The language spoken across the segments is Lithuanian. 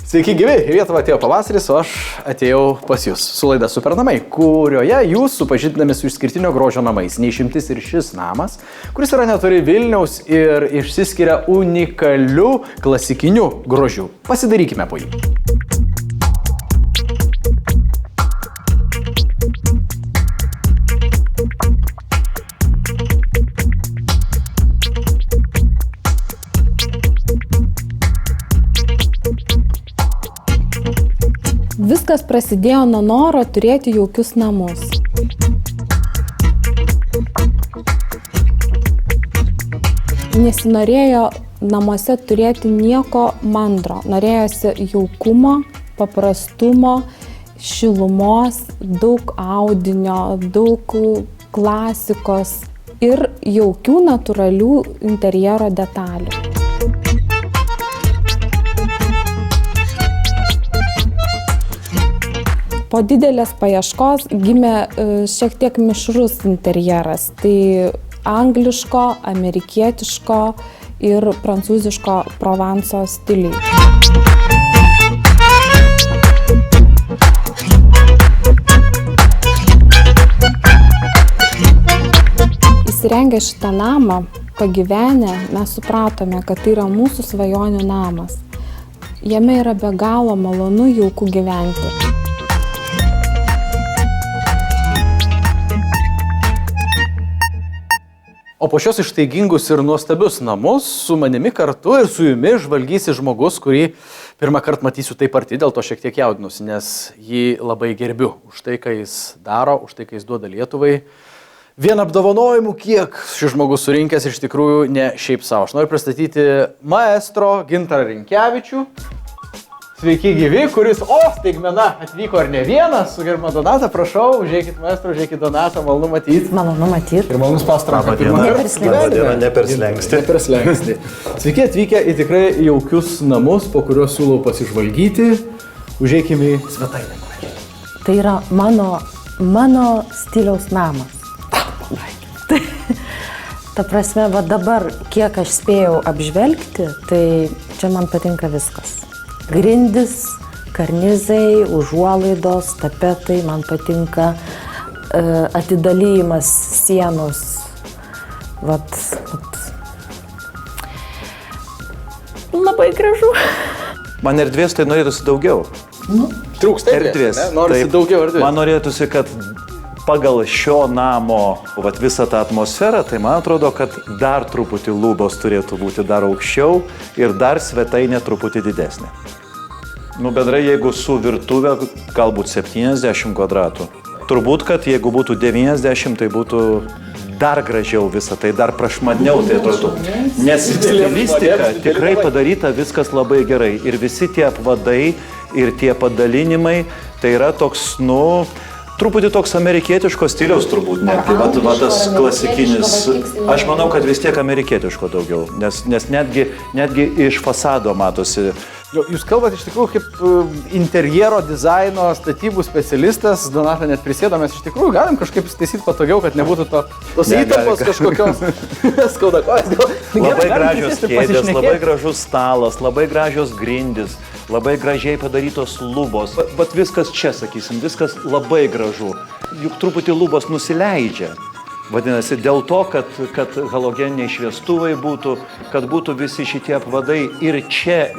Sveiki gyvi, į Lietuvą atėjo pavasaris, o aš atėjau pas jūs su laida Supernamai, kurioje jūs supažindinami su išskirtinio grožio namais. Neišimtis ir šis namas, kuris yra netoli Vilniaus ir išsiskiria unikaliu klasikiniu grožiu. Pasidarykime po jį. Viskas prasidėjo nuo noro turėti jaukius namus. Nesinorėjo namuose turėti nieko mandro. Norėjosi jaukumo, paprastumo, šilumos, daug audinio, daug klasikos ir jaukių natūralių interjero detalių. Po didelės paieškos gimė šiek tiek mišrus interjeras. Tai angliško, amerikietiško ir prancūziško Provanso stiliai. Įsirengę šitą namą, pagyvenę, mes supratome, kad tai yra mūsų svajonių namas. Jame yra be galo malonu jauku gyventi. O po šios ištaigingus ir nuostabius namus su manimi kartu ir su jumis žvalgysi žmogus, kurį pirmą kartą matysiu taip arti, dėl to šiek tiek jaudinusi, nes jį labai gerbiu už tai, ką jis daro, už tai, ką jis duoda Lietuvai. Vien apdovanojimų, kiek šis žmogus surinkęs iš tikrųjų ne šiaip savo. Aš noriu pristatyti maestro Gintarą Rinkevičių. Sveiki gyvi, kuris, staigmena, atvyko ar ne vienas, su gerbiama Donata, prašau, užeikit maestro, užeikit Donatą, malonu matyti. Malonu matyti. Ir malonus pastaranką. Neperslengsti. Sveiki atvykę į tikrai jaukius namus, po kuriuos siūlau pasižvalgyti. Užeikime į svetainę. Tai yra mano stiliaus namas. Ta prasme, va dabar, kiek aš spėjau apžvelgti, tai čia man patinka viskas. Grindys, karnizai, užuolaidos, tapetai, man patinka atidalymas sienos. Vat. Labai gražu. Man erdvės tai norėtųsi daugiau. Trūksta erdvės. Norisi daugiau erdvės. Man norėtųsi, kad pagal šio namo visą tą atmosferą, tai man atrodo, kad dar truputį lubos turėtų būti dar aukščiau ir dar svetainė truputį didesnė. Bendrai, jeigu su virtuvė, galbūt 70 kvadratų. Turbūt, kad jeigu būtų 90, tai būtų dar gražiau visą, tai dar prašmatniau tai atrodo. Nes stilistika tikrai padaryta viskas labai gerai. Ir visi tie apvadai ir tie padalinimai, tai yra toks, truputį toks amerikietiško stiliaus turbūt, netgi tas klasikinis. Aš manau, kad vis tiek amerikietiško daugiau, nes netgi iš fasado matosi. Jūs kalbate iš tikrųjų kaip interjero dizaino statybų specialistas, Donata net prisėdo, mes iš tikrųjų galim kažkaip įsitaisyti patogiau, kad nebūtų tos įtampos kažkokios skaudakojos. Labai gražios kėdės, labai gražus stalas, labai gražios grindys, labai gražiai padarytos lubos. Bet viskas čia, sakysim, viskas labai gražu. Juk truputį lubos nusileidžia. Vadinasi, dėl to, kad halogeniniai šviestuvai būtų, kad būtų visi šitie apvadai ir čia.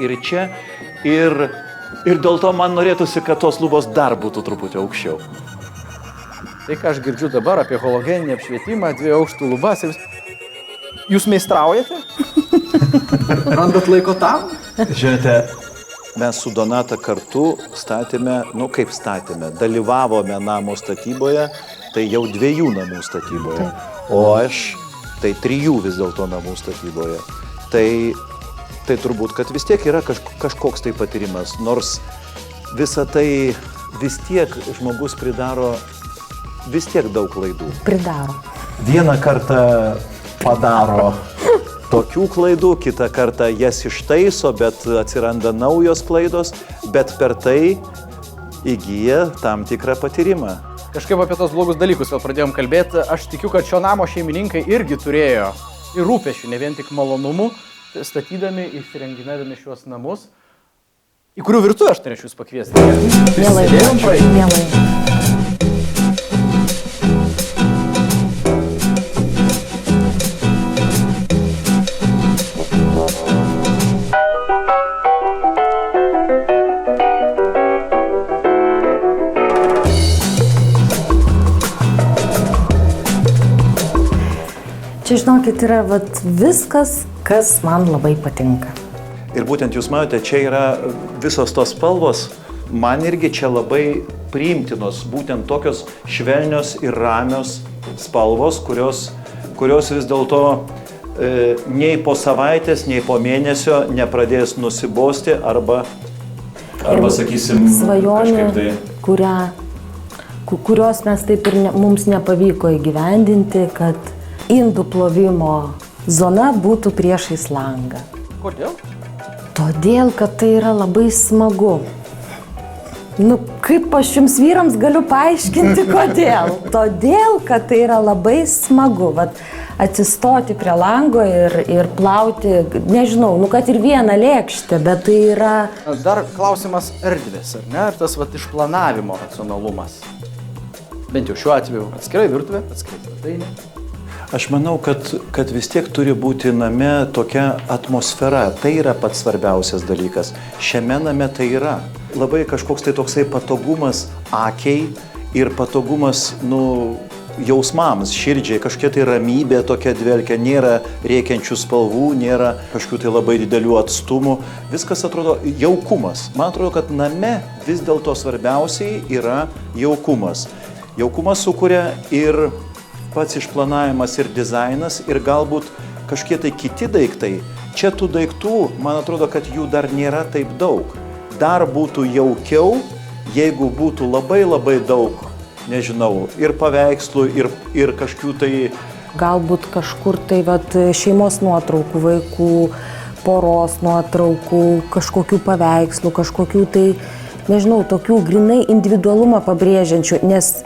Ir dėl to man norėtųsi, kad tos lubos dar būtų truputį aukščiau. Tai, ką aš girdžiu dabar apie halogeninį apšvietimą, 2 aukštų lubas. Jūs meistraujate? Randat laiko tam? Žiūrėte, mes su Donata kartu dalyvavome namo statyboje, tai jau 2 namų statyboje, o aš tai 3 vis dėlto namų statyboje. Tai turbūt, kad vis tiek yra kažkoks tai patyrimas, nors visą tai vis tiek žmogus pridaro vis tiek daug klaidų. Pridaro. Vieną kartą padaro tokių klaidų, kitą kartą jas ištaiso, bet atsiranda naujos klaidos, bet per tai įgyja tam tikrą patyrimą. Kažkaip apie tos blogus dalykus vėl pradėjom kalbėti. Aš tikiu, kad šio namo šeimininkai irgi turėjo ir rūpesčių, ne vien tik malonumų, statydami, įsirenginėdami šiuos namus. į kurių virtuvę aš turėčiau jūs pakviesti. Mielai, Prisidėjom praeit. mielai. Čia, žinokit, yra viskas, kas man labai patinka. Ir būtent jūs matote, čia yra visos tos spalvos, man irgi čia labai priimtinos, būtent tokios švelnios ir ramios spalvos, kurios vis dėlto nei po savaitės, nei po mėnesio nepradės nusibosti arba sakysim, svajonė, kažkaip kurios mes taip ir mums nepavyko įgyvendinti, kad indų plovimo zona būtų priešais langą. Kodėl? Todėl, kad tai yra labai smagu. Nu, kaip aš jums vyrams galiu paaiškinti, kodėl? Todėl, kad tai yra labai smagu. Vat, atsistoti prie lango ir plauti, nežinau, nu kad ir vieną lėkštę, bet tai yra... Dar klausimas erdvės, ar ne? Ir tas išplanavimo racionalumas. Bent jau šiuo atveju atskirai virtuvė, atskirai svetainė. Aš manau, kad vis tiek turi būti name tokia atmosfera. Tai yra pats svarbiausias dalykas. Šiame name tai yra. Labai kažkoks tai toksai patogumas akiai ir patogumas, jausmams, širdžiai. Kažkokia tai ramybė tokia dvelkia. Nėra rėkiančių spalvų, nėra kažkokių tai labai didelių atstumų. Viskas atrodo jaukumas. Man atrodo, kad name vis dėlto svarbiausiai yra jaukumas. Jaukumas sukuria ir pats išplanavimas ir dizainas ir galbūt kažkie tai kiti daiktai. Čia tų daiktų, man atrodo, kad jų dar nėra taip daug. Dar būtų jaukiau, jeigu būtų labai labai daug, nežinau, ir paveikslų, ir kažkokių tai... Galbūt kažkur tai šeimos nuotraukų, vaikų, poros nuotraukų, kažkokių paveikslų, kažkokių tai, nežinau, tokių grinai individualumą pabrėžiančių, nes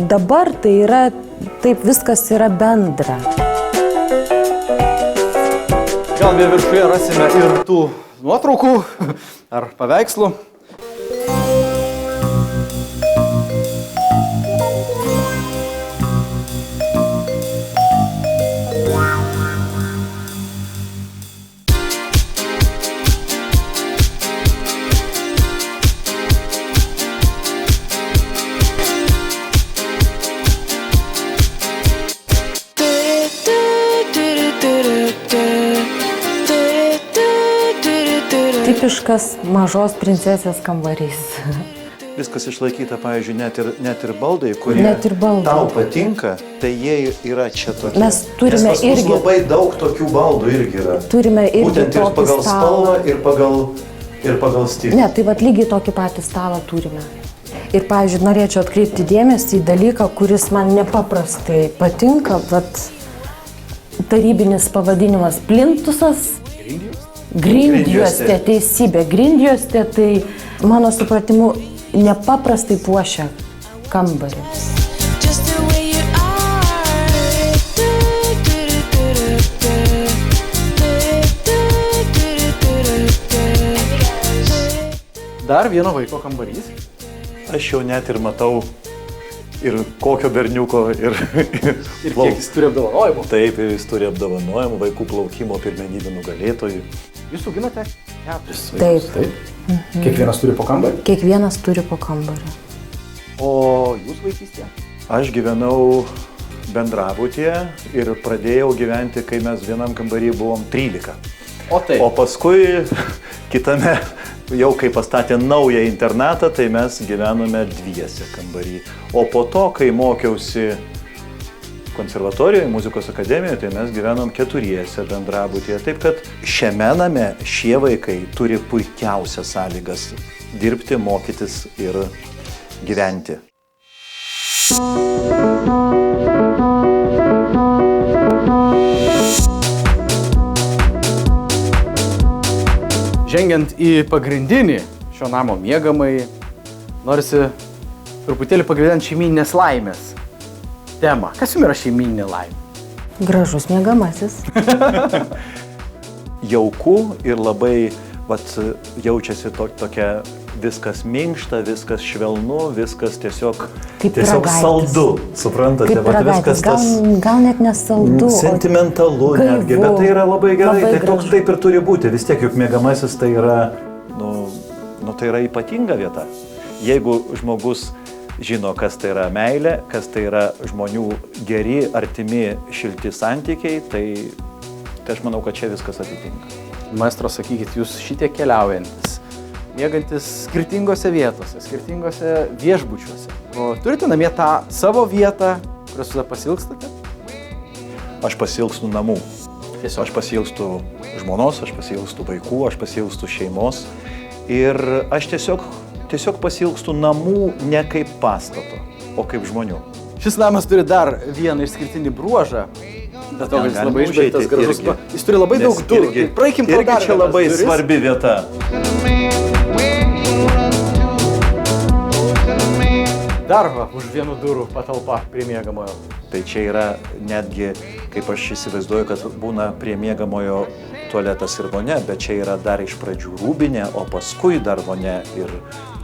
dabar tai yra, taip viskas yra bendra. Gal vėl viršuje rasime ir tų nuotraukų ar paveikslų. Tipiškas mažos princesės kambarys. Viskas išlaikyta, pavyzdžiui, net ir baldai, kurie Net ir baldai. tau patinka, tai jie yra čia tokie. Mes turime Nes pas mus irgi- labai daug tokių baldų irgi yra. Turime irgi Būtent ir tokį pagal stalą. spalvą, ir pagal stilių. Ne, tai lygiai tokį patį stalą turime. Ir, pavyzdžiui, norėčiau atkreipti dėmesį į dalyką, kuris man nepaprastai patinka, tarybinis pavadinimas plintusas. Grindjuostė, teisybė. Grindjuostė tai, mano supratimu, nepaprastai puošia kambarį. Dar vieno vaiko kambarys. Aš jau net ir matau ir kokio berniuko, ir Ir kiek jis turi apdovanojimų. Taip, ir jis turi apdovanojimų vaikų plaukimo pirmenybių nugalėtojų. Jūs auginate 4 vaikus. Taip. Kiekvienas turi po kambarį. Kiekvienas turi po kambarį. O jūs vaikystėje? Aš gyvenau bendrabutyje ir pradėjau gyventi, kai mes vienam kambarį buvom 13. O tai. O paskui kitame, jau kai pastatė naują internatą, tai mes gyvenome 2 kambarį. O po to, kai mokiausi konservatorijoje, muzikos akademijoje, tai mes gyvenom 4 bendrabutyje. Taip kad šiame name šie vaikai turi puikiausias sąlygas dirbti, mokytis ir gyventi. Žengiant į pagrindinį šio namo miegamąjį, norisi truputėlį pagvildinti šeimyninės laimės temą. Kas jums yra šeimyninė laimė? Gražus miegamasis. Jauku ir labai vat jaučiasi tokia viskas minkšta, viskas švelnu, viskas tiesiog pyragaitis. saldu. Suprantate, Kaip vat pyragaitis, viskas tas gal net nesaldu. sentimentalu gaivu, netgi, bet tai yra labai gerai, labai tai toks gražu. taip ir turi būti. Vis tiek juk miegamasis tai yra, tai yra ypatinga vieta. Jeigu žmogus žino, kas tai yra meilė, kas tai yra žmonių geri, artimi, šilti santykiai, tai aš manau, kad čia viskas atitinka. Maestro, sakykit, jūs šitiek keliaujantis, miegantis skirtingose vietose, skirtingose viešbučiuose. O turite namie tą savo vietą, kurios tada pasilgstate? Aš pasilgstu namų. Tiesiog. Aš pasilgstu žmonos, aš pasilgstu vaikų, aš pasilgstu šeimos. Ir aš tiesiog pasilgstu namų ne kaip pastato, o kaip žmonių. Šis namas turi dar vieną išskirtinį bruožą. Bet to, kad jis Galima labai išbaigtas, užeiti gražus. irgi. Jis turi labai daug durų. Tai praeikim pro dar čia vienas labai duris. svarbi vieta. Dar va, už vienų durų patalpa prie miegamojo. Tai čia yra netgi, kaip aš įsivaizduoju, kad būna prie miegamojo tualetas ir vonia, bet čia yra dar iš pradžių rūbinė, o paskui dar vonia ir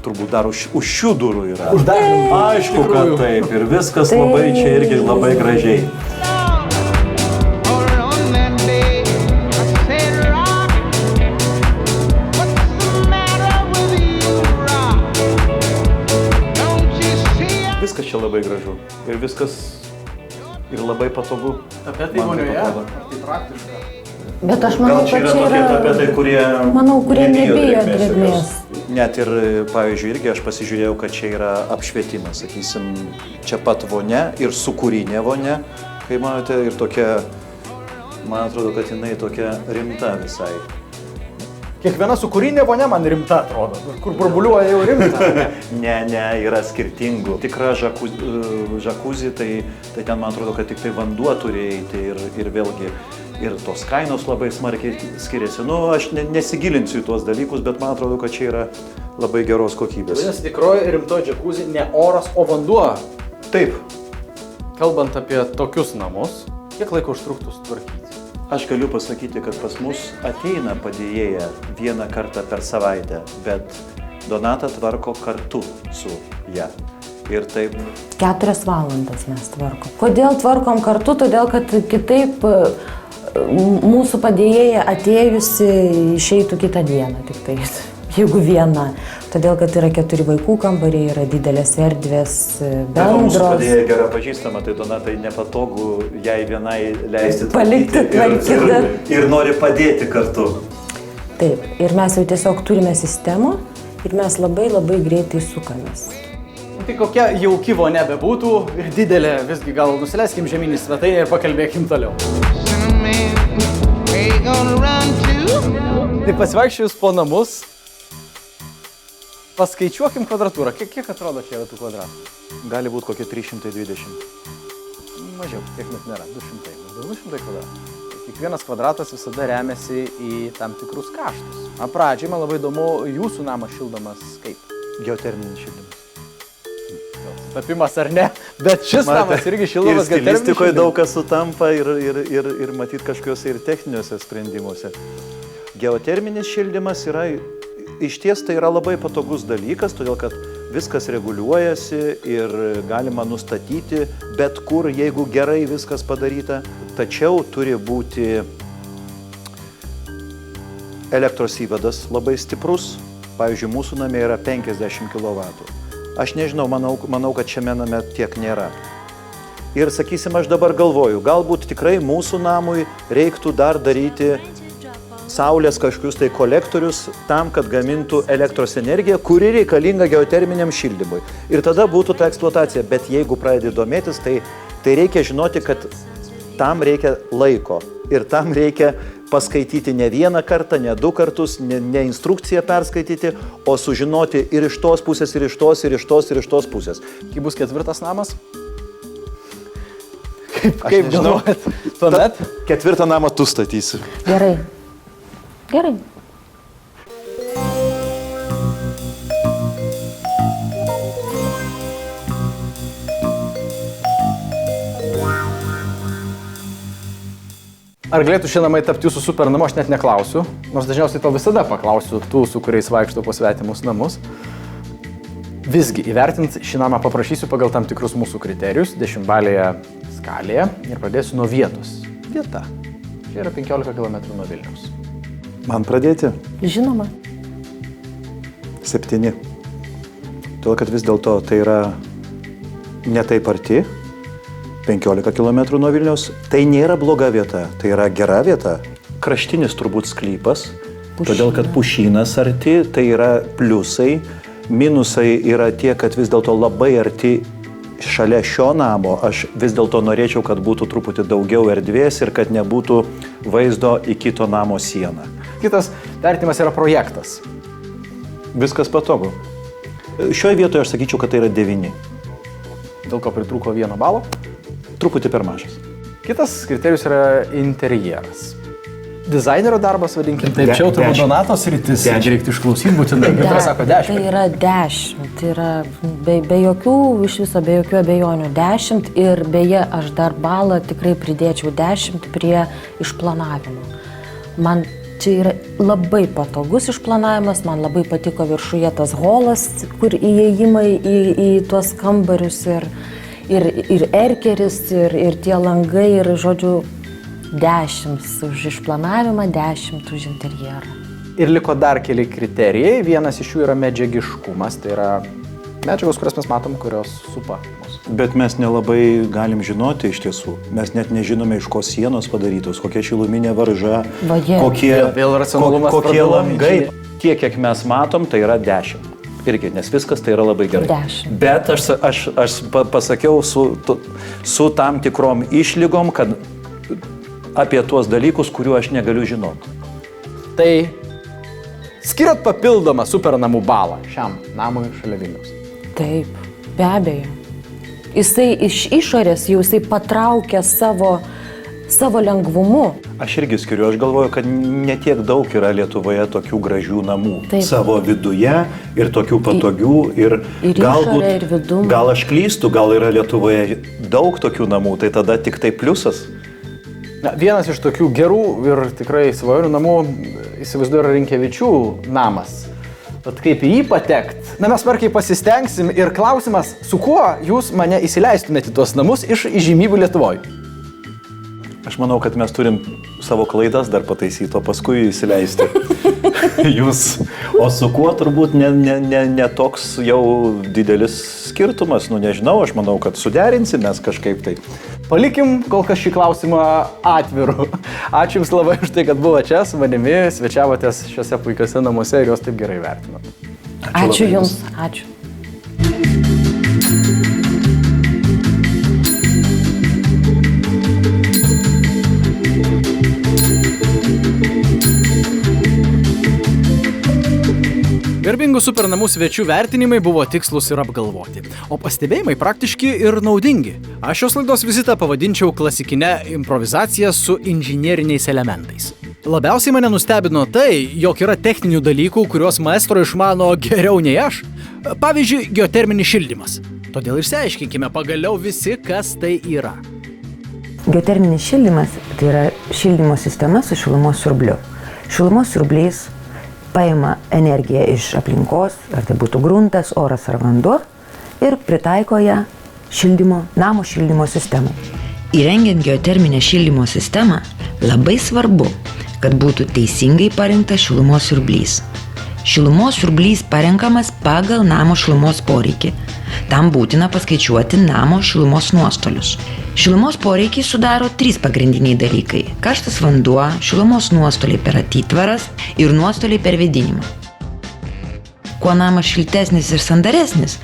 turbūt dar už šių durų yra. Už dar vienų. Aišku, kad taip. Ir viskas labai čia irgi labai gražiai. Viskas čia labai gražu. Ir viskas ir labai patogu. Tapetai Man taip vonioje, atrodo. tai praktiška. Bet aš manau, Gal čia kad yra čia tokie tapetai, kurie nebijo drėgmės. Net ir, pavyzdžiui, irgi aš pasižiūrėjau, kad čia yra apšvietimas, sakysim, čia pat vonia ir sūkurinė vonia, kai matote, ir tokia, man atrodo, kad jinai tokia rimta visai. Kiekviena sūkurinė vonia man rimta atrodo. Kur burbuliuoja jau rimta. Ne, yra skirtingų. Tikra žakuzi, tai ten man atrodo, kad tik tai vanduo turi eiti ir vėlgi ir tos kainos labai smarkiai skiriasi. Aš nesigilinsiu į tuos dalykus, bet man atrodo, kad čia yra labai geros kokybės. Vadinasi, tikroji rimtoji džakuzi ne oras, o vanduo. Taip, Kalbant apie tokius namus, kiek laiko užtruktų sutvarkyti? aš galiu pasakyti, kad pas mus ateina padėjėja vieną kartą per savaitę, bet Donata tvarko kartu su ją. Ir taip 4 valandas mes tvarkom. Kodėl tvarkom kartu? Todėl, kad kitaip mūsų padėjėja atėjusi išeitų kitą dieną tik tai, jeigu viena. Todėl, kad yra 4 vaikų kambariai, yra didelės erdvės, mūsų bendros. padėjėja gera pažįstama, tai Donatai nepatogu jai vienai leisti Palikti tvarkyti. ir nori padėti kartu. Taip, ir mes jau tiesiog turime sistemą ir mes labai greitai sukamės. Tai kokia jauki vonia bebūtų ir didelė, visgi gal nusileiskim žemyn į svetainę ir pakalbėkim toliau. Tai pasivaikščiojus po namus, paskaičiuokim kvadratūrą. Kiek atrodo čia yra tų kvadratų? Gali būti kokie 320. Mažiau, tiek net nėra, 200. 200 kvadratų. Kiekvienas kvadratas visada remiasi į tam tikrus kaštus. Pradžiai man labai įdomu, jūsų namas šildomas kaip? Geoterminis šildymas. Tapimas ar ne, bet šis namas irgi šildomas ir stilistikoje daug kas sutampa ir matyt kažkokiuose ir techniniuose sprendimuose. Geoterminis šildymas yra, iš ties tai yra labai patogus dalykas, todėl kad viskas reguliuojasi ir galima nustatyti bet kur, jeigu gerai viskas padaryta, tačiau turi būti elektros įvadas labai stiprus, pavyzdžiui, mūsų name yra 50 kW. Aš nežinau, manau, kad šiame name tiek nėra. Ir sakysim, aš dabar galvoju, galbūt tikrai mūsų namui reiktų dar daryti saulės kažkokius tai kolektorius tam, kad gamintų elektros energiją, kuri reikalinga geoterminiam šildymui. Ir tada būtų ta eksploatacija. Bet jeigu pradedi domėtis, tai reikia žinoti, kad tam reikia laiko. Ir tam reikia paskaityti ne vieną kartą, ne 2 kartus, ne instrukciją perskaityti, o sužinoti ir iš tos pusės, ir iš tos, ir iš tos, ir iš tos pusės. Kai bus 4 namas? Kaip galvojat? Tuomet? 4 namą tu statysi. Gerai. Ar galėtų šie namai tapti jūsų super namu, aš net neklausiu, nors dažniausiai to visada paklausiu tų, su kuriais vaikštau po svetimus namus. Visgi, įvertinti šį namą paprašysiu pagal tam tikrus mūsų kriterijus, 10-balėje skalėje ir pradėsiu nuo vietos. Vieta. Čia yra 15 km nuo Vilniaus. Man pradėti? Žinoma. 7. Todėl, kad vis dėlto tai yra ne taip arti, 15 km nuo Vilniaus. Tai nėra bloga vieta, tai yra gera vieta. Kraštinis turbūt sklypas, todėl, kad pušynas arti, tai yra pliusai. Minusai yra tie, kad vis dėlto labai arti šalia šio namo. Aš vis dėlto norėčiau, kad būtų truputį daugiau erdvės ir kad nebūtų vaizdo į kito namo sieną. Kitas vertinimas yra projektas. Viskas patogu. Šioje vietoje aš sakyčiau, kad tai yra 9. Dėl ko pritrūko 1 balo. Truputį per mažas. Kitas kriterijus yra interjeras. Dizainerio darbas, vadinkim. Taip, čia jau turbūt Donatos rytis. Reiktų išklausyti būtinai. Kaip sako, 10. Tai yra 10. Tai yra be jokių, iš viso be jokių abejonių 10. Ir beje, aš dar balą tikrai pridėčiau 10 prie išplanavimo. Man čia yra labai patogus išplanavimas, man labai patiko viršuje tas holas, kur įėjimai į tuos kambarius ir erkeris, ir tie langai, ir žodžiu 10 už išplanavimą, 10 už interjerą. Ir liko dar keli kriterijai. Vienas iš jų yra medžiagiškumas, tai yra medžiagos, kurias mes matom, kurios supa mus. Bet mes nelabai galim žinoti iš tiesų. Mes net nežinome, iš ko sienos padarytos, kokia šiluminė varža, Vėl racionalumas kokie pradeda langai. minčiai. Tiek, kiek mes matom, tai yra 10. Irgi, nes viskas tai yra labai gerai. 10. Bet aš pasakiau su tam tikrom išlygom, kad apie tuos dalykus, kuriuo aš negaliu žinoti. Tai skiriat papildomą super namų balą šiam namui šalia Vilniaus. Taip, be abejo. Jisai iš išorės jau jisai patraukia savo lengvumu. Aš irgi skiriu, aš galvoju, kad netiek daug yra Lietuvoje tokių gražių namų. Taip. Savo viduje ir tokių patogių ir galbūt, išorė, ir vidum. gal aš klystu, gal yra Lietuvoje daug tokių namų, tai tada tik tai pliusas. Na, vienas iš tokių gerų ir tikrai svajonių namų, įsivaizduoju, yra Rinkevičių namas. Tad kaip į jį patekt? Na, mes smarkiai pasistengsim ir klausimas, su kuo jūs mane įsileistumėte į tuos namus iš įžymybių Lietuvoje? Aš manau, kad mes turim savo klaidas dar pataisyti, o paskui įsileisti jūs. O su kuo turbūt ne toks jau didelis skirtumas, nežinau, aš manau, kad suderinsim mes kažkaip tai. Palikim kol kas šį klausimą atviru. Ačiū Jums labai už tai, kad buvo čia su manimi, svečiavotės šiuose puikiuose namuose ir juos taip gerai vertinot. Ačiū Jums, ačiū. Garbingų super namų svečių vertinimai buvo tikslus ir apgalvoti, o pastebėjimai praktiški ir naudingi. Aš šios laidos vizitą pavadinčiau klasikinę improvizaciją su inžinieriniais elementais. Labiausiai mane nustebino tai, jog yra techninių dalykų, kuriuos maestro išmano geriau nei aš. Pavyzdžiui, geoterminis šildymas. Todėl išsiaiškinkime pagaliau visi, kas tai yra. Geoterminis šildymas tai yra šildymo sistema su šilumos siurbliu. Šilumos siurblys paima energiją iš aplinkos, ar tai būtų gruntas, oras ar vanduo, ir pritaiko ją namo šildymo sistemai. Įrengiant geoterminę šildymo sistemą, labai svarbu, kad būtų teisingai parinktas šilumos siurblys. Šilumos siurblys parenkamas pagal namo šilumos poreikį. Tam būtina paskaičiuoti namo šilumos nuostolius. Šilumos poreikį sudaro 3 pagrindiniai dalykai – karštas vanduo, šilumos nuostoliai per atitvaras ir nuostoliai per vėdinimą. Kuo namas šiltesnis ir sandaresnis,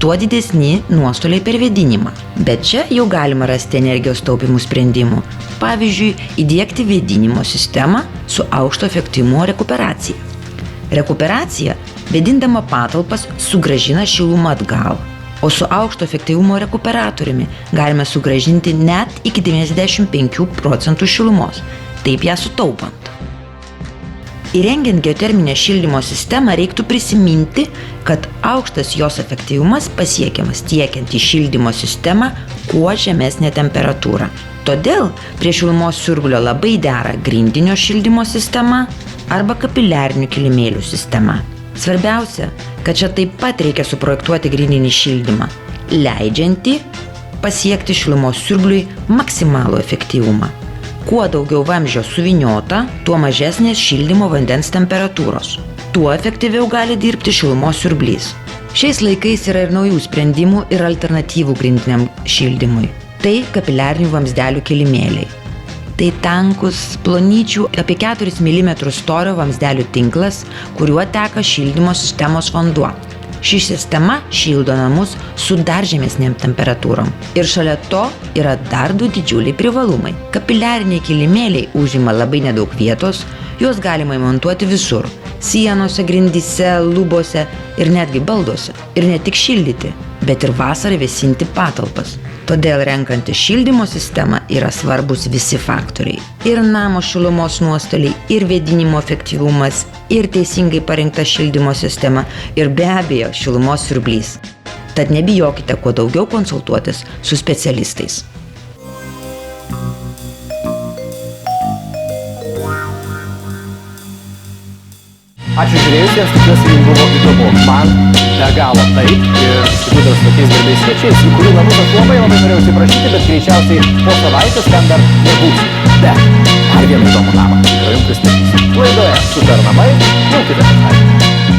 tuo didesni nuostoliai per vėdinimą. Bet čia jau galima rasti energijos taupymų sprendimų. Pavyzdžiui, įdiegti vėdinimo sistemą su aukšto efektyvumo rekuperacija. Rekuperacija, vėdindama patalpas, sugrąžina šilumą atgal, o su aukšto efektyvumo rekuperatoriumi galime sugrąžinti net iki 95% šilumos, taip ją sutaupant. Įrengiant geoterminę šildymo sistemą reiktų prisiminti, kad aukštas jos efektyvumas pasiekiamas tiekiant į šildymo sistemą kuo žemesnė temperatūra. Todėl prie šilumos siurblio labai dera grindinio šildymo sistema arba kapiliarinių kilimėlių sistema. Svarbiausia, kad čia taip pat reikia suprojektuoti grindinį šildymą, leidžiantį pasiekti šilumos siurbliui maksimalų efektyvumą. Kuo daugiau vamzdžio suviniota, tuo mažesnės šildymo vandens temperatūros. Tuo efektyviau gali dirbti šilumos siurblys. Šiais laikais yra ir naujų sprendimų ir alternatyvų grindiniam šildymui. Tai kapiliarinių vamzdelių kilimėliai. Tai tankus, plonyčių, apie 4 mm storio vamzdelių tinklas, kuriuo teka šildymo sistemos vanduo. Ši sistema šildo namus su dar žemesnėm temperatūrom. Ir šalia to yra dar 2 didžiuliai privalumai. Kapiliariniai kilimėliai užima labai nedaug vietos, juos galima įmontuoti visur – sienose, grindyse, lubose ir netgi balduose. Ir ne tik šildyti, bet ir vasarą vėsinti patalpas. Todėl renkantis šildymo sistemą yra svarbus visi faktoriai. Ir namo šilumos nuostoliai, ir vėdinimo efektyvumas, ir teisingai parinkta šildymo sistema, ir be abejo šilumos siurblys. Tad nebijokite kuo daugiau konsultuotis su specialistais. Ačiū žiūrėjusiems, tikiuosi jums buvo įdomu. Man be galo taip ir susidūriau su tokiais garbiais svečiais, į kurių namus aš labai norėjau įsiprašyti, bet greičiausiai po savaitės ten dar nebūsiu. Bet dar vieną įdomų namą, kurį jums pristatysiu. Laidoje Super namai jau kitą šeštadienį.